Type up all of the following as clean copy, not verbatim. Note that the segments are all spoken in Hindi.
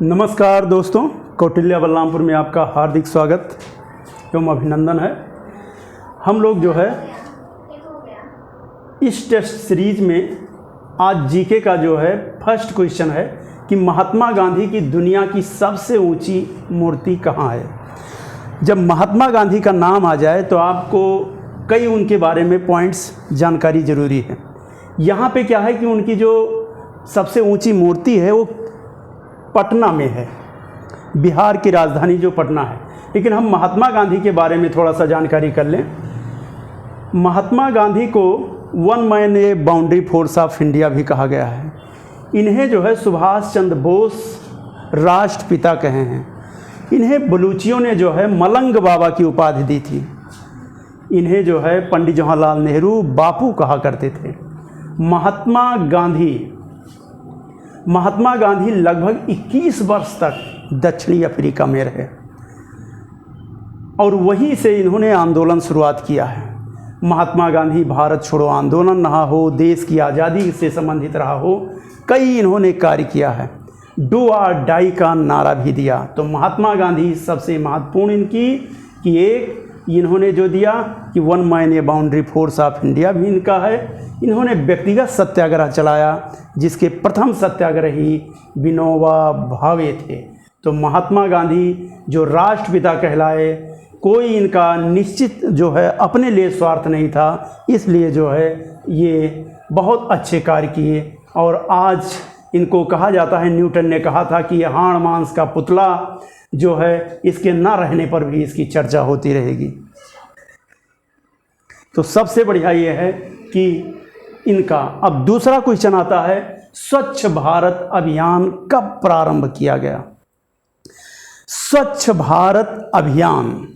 नमस्कार दोस्तों, कौटिल्य बलरामपुर में आपका हार्दिक स्वागत एवं अभिनंदन है। हम लोग जो है इस टेस्ट सीरीज में आज जीके का जो है फर्स्ट क्वेश्चन है कि महात्मा गांधी की दुनिया की सबसे ऊंची मूर्ति कहाँ है। जब महात्मा गांधी का नाम आ जाए तो आपको कई उनके बारे में पॉइंट्स जानकारी ज़रूरी है। यहाँ पे क्या है कि उनकी जो सबसे ऊंची मूर्ति है वो पटना में है, बिहार की राजधानी जो पटना है। लेकिन हम महात्मा गांधी के बारे में थोड़ा सा जानकारी कर लें। महात्मा गांधी को one man A boundary force of India भी कहा गया है। इन्हें जो है सुभाष चंद्र बोस राष्ट्रपिता कहे हैं। इन्हें बलूचियों ने जो है मलंग बाबा की उपाधि दी थी। इन्हें जो है पंडित जवाहरलाल नेहरू बापू कहा करते थे। महात्मा गांधी लगभग 21 वर्ष तक दक्षिणी अफ्रीका में रहे और वहीं से इन्होंने आंदोलन शुरुआत किया है। महात्मा गांधी भारत छोड़ो आंदोलन रहा हो, देश की आज़ादी से संबंधित रहा हो, कई इन्होंने कार्य किया है। डू और डाई का नारा भी दिया। तो महात्मा गांधी सबसे महत्वपूर्ण इनकी कि एक इन्होंने जो दिया कि one man A boundary force of India भी इनका है। इन्होंने व्यक्तिगत सत्याग्रह चलाया जिसके प्रथम सत्याग्रही विनोबा भावे थे। तो महात्मा गांधी जो राष्ट्रपिता कहलाए, कोई इनका निश्चित जो है अपने लिए स्वार्थ नहीं था, इसलिए जो है ये बहुत अच्छे कार्य किए। और आज इनको कहा जाता है, न्यूटन ने कहा था कि यह हाड़ मांस का पुतला जो है इसके ना रहने पर भी इसकी चर्चा होती रहेगी। तो सबसे बढ़िया ये है कि इनका अब दूसरा क्वेश्चन आता है, स्वच्छ भारत अभियान कब प्रारंभ किया गया। स्वच्छ भारत अभियान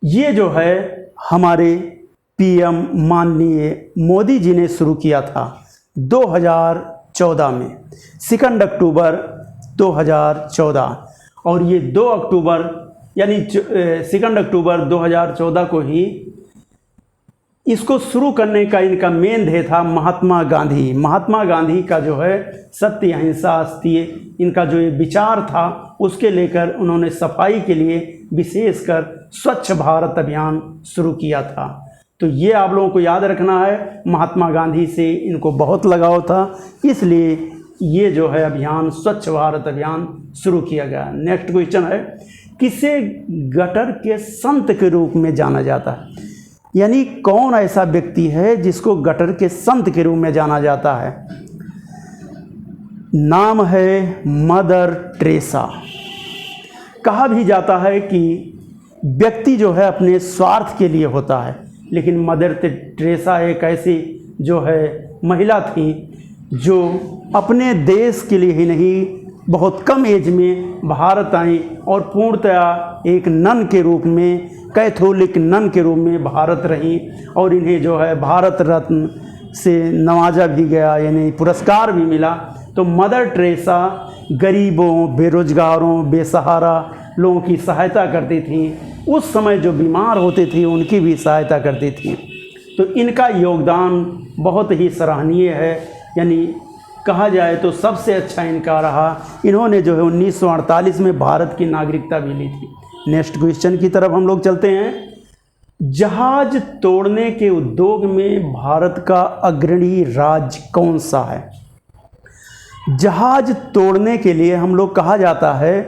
ये जो है हमारे पीएम माननीय मोदी जी ने शुरू किया था 2014 में, 2 अक्टूबर 2014। और ये 2 अक्टूबर यानी 2 अक्टूबर 2014 को ही इसको शुरू करने का इनका मेन ध्येय था। महात्मा गांधी का जो है सत्य अहिंसा अस्तेय इनका जो ये विचार था उसके लेकर उन्होंने सफाई के लिए विशेषकर स्वच्छ भारत अभियान शुरू किया था। तो ये आप लोगों को याद रखना है, महात्मा गांधी से इनको बहुत लगाव था, इसलिए ये जो है अभियान स्वच्छ भारत अभियान शुरू किया गया। नेक्स्ट क्वेश्चन है, किसे गटर के संत के रूप में जाना जाता है। यानी कौन ऐसा व्यक्ति है जिसको गटर के संत के रूप में जाना जाता है। नाम है मदर टेरेसा। कहा भी जाता है कि व्यक्ति जो है अपने स्वार्थ के लिए होता है, लेकिन मदर टेरेसा एक ऐसी जो है महिला थी जो अपने देश के लिए ही नहीं, बहुत कम एज में भारत आई और पूर्णतया एक नन के रूप में, कैथोलिक नन के रूप में भारत रही। और इन्हें जो है भारत रत्न से नवाजा भी गया, यानी पुरस्कार भी मिला। तो मदर टेरेसा गरीबों, बेरोजगारों, बेसहारा लोगों की सहायता करती थी। उस समय जो बीमार होते थे उनकी भी सहायता करती थी। तो इनका योगदान बहुत ही सराहनीय है। यानी कहा जाए तो सबसे अच्छा इनका रहा। इन्होंने जो है 1948 में भारत की नागरिकता भी ली थी। नेक्स्ट क्वेश्चन की तरफ हम लोग चलते हैं। जहाज तोड़ने के उद्योग में भारत का अग्रणी राज्य कौन सा है। जहाज तोड़ने के लिए हम लोग कहा जाता है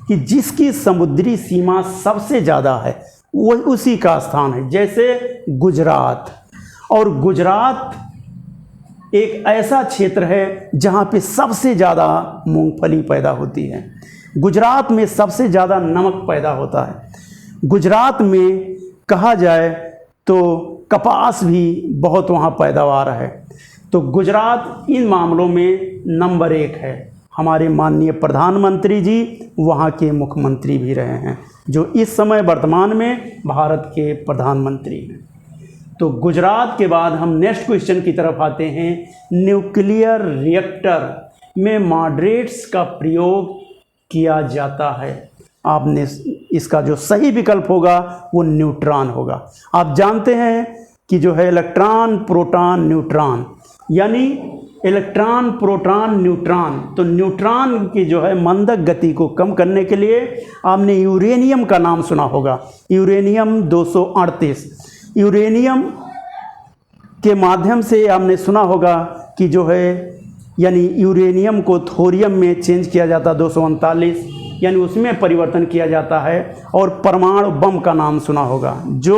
कि जिसकी समुद्री सीमा सबसे ज़्यादा है वो उसी का स्थान है। जैसे गुजरात, और गुजरात एक ऐसा क्षेत्र है जहाँ पे सबसे ज़्यादा मूंगफली पैदा होती है। गुजरात में सबसे ज़्यादा नमक पैदा होता है। गुजरात में कहा जाए तो कपास भी बहुत वहाँ पैदावार है। तो गुजरात इन मामलों में नंबर 1 है। हमारे माननीय प्रधानमंत्री जी वहाँ के मुख्यमंत्री भी रहे हैं, जो इस समय वर्तमान में भारत के प्रधानमंत्री हैं। तो गुजरात के बाद हम नेक्स्ट क्वेश्चन की तरफ आते हैं। न्यूक्लियर रिएक्टर में मॉडरेट्स का प्रयोग किया जाता है। आपने इसका जो सही विकल्प होगा वो न्यूट्रॉन होगा। आप जानते हैं कि जो है इलेक्ट्रॉन, प्रोटॉन, न्यूट्रॉन, यानी इलेक्ट्रॉन, प्रोटॉन, न्यूट्रॉन। तो न्यूट्रॉन की जो है मंदक गति को कम करने के लिए आपने यूरेनियम का नाम सुना होगा, यूरेनियम 238। यूरेनियम के माध्यम से आपने सुना होगा कि जो है यानी यूरेनियम को थोरियम में चेंज किया जाता 239, यानी उसमें परिवर्तन किया जाता है। और परमाणु बम का नाम सुना होगा जो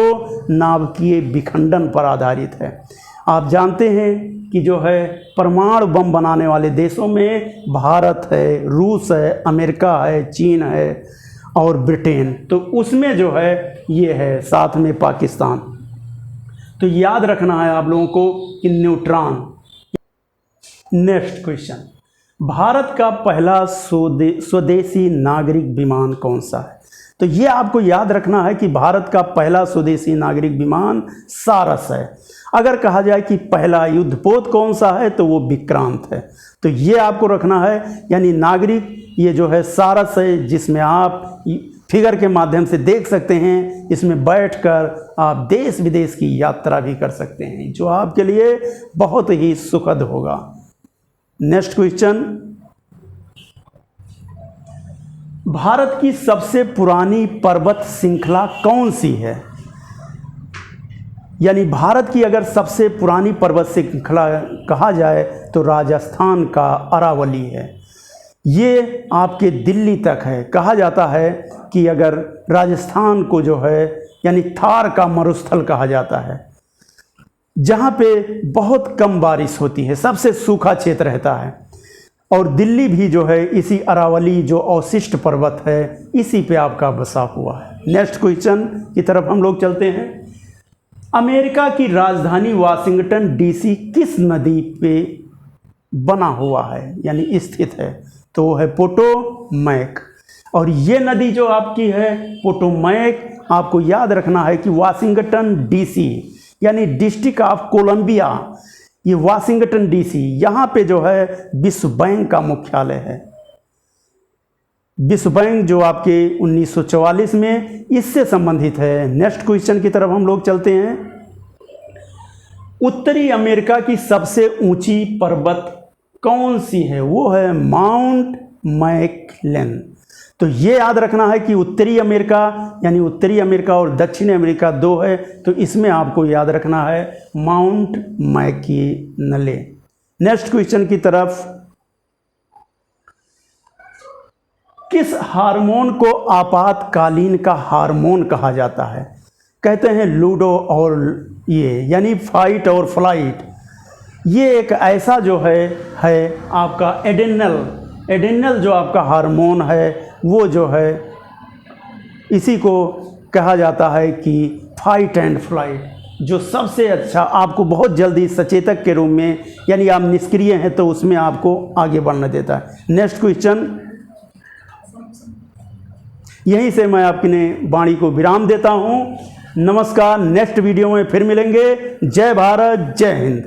नाभिकीय विखंडन पर आधारित है। आप जानते हैं कि जो है परमाणु बम बनाने वाले देशों में भारत है, रूस है, अमेरिका है, चीन है और ब्रिटेन। तो उसमें जो है ये है, साथ में पाकिस्तान। तो याद रखना है आप लोगों को कि न्यूट्रॉन। नेक्स्ट क्वेश्चन, भारत का पहला स्वदेशी नागरिक विमान कौन सा है? तो ये आपको याद रखना है कि भारत का पहला स्वदेशी नागरिक विमान सारस है। अगर कहा जाए कि पहला युद्धपोत कौन सा है तो वो विक्रांत है। तो ये आपको रखना है, यानी नागरिक ये जो है सारस है, जिसमें आप फिगर के माध्यम से देख सकते हैं। इसमें बैठकर आप देश विदेश की यात्रा भी कर सकते हैं, जो आपके लिए बहुत ही सुखद होगा। नेक्स्ट क्वेश्चन, भारत की सबसे पुरानी पर्वत श्रृंखला कौन सी है? यानी भारत की अगर सबसे पुरानी पर्वत श्रृंखला कहा जाए तो राजस्थान का अरावली है। ये आपके दिल्ली तक है। कहा जाता है कि अगर राजस्थान को जो है यानी थार का मरुस्थल कहा जाता है, जहाँ पे बहुत कम बारिश होती है, सबसे सूखा क्षेत्र रहता है। और दिल्ली भी जो है इसी अरावली जो अवशिष्ट पर्वत है इसी पे आपका बसा हुआ है। नेक्स्ट क्वेश्चन की तरफ हम लोग चलते हैं। अमेरिका की राजधानी वाशिंगटन डीसी किस नदी पे बना हुआ है यानी स्थित है? तो वो है पोटोमैक। और ये नदी जो आपकी है पोटोमैक, आपको याद रखना है कि वाशिंगटन डीसी यानी डिस्ट्रिक्ट ऑफ कोलंबिया, ये वाशिंगटन डीसी, यहाँ पे जो है विश्व बैंक का मुख्यालय है। विश्व बैंक जो आपके 1944 में इससे संबंधित है। नेक्स्ट क्वेश्चन की तरफ हम लोग चलते हैं। उत्तरी अमेरिका की सबसे ऊंची पर्वत कौन सी है? वो है माउंट मैकक्लेन। तो ये याद रखना है कि उत्तरी अमेरिका यानी उत्तरी अमेरिका और दक्षिणी अमेरिका दो है, तो इसमें आपको याद रखना है माउंट मैककिनले। नेक्स्ट क्वेश्चन की तरफ, किस हार्मोन को आपातकालीन का हार्मोन कहा जाता है? कहते हैं लूडो और ये यानी फाइट और फ्लाइट। ये एक ऐसा जो है आपका एड्रेनल जो आपका हार्मोन है वो जो है इसी को कहा जाता है कि फाइट एंड फ्लाइट, जो सबसे अच्छा आपको बहुत जल्दी सचेतक के रूप में यानी आप निष्क्रिय हैं तो उसमें आपको आगे बढ़ने देता है। नेक्स्ट क्वेश्चन, यहीं से मैं अपने वाणी को विराम देता हूं। नमस्कार, नेक्स्ट वीडियो में फिर मिलेंगे। जय भारत, जय हिंद।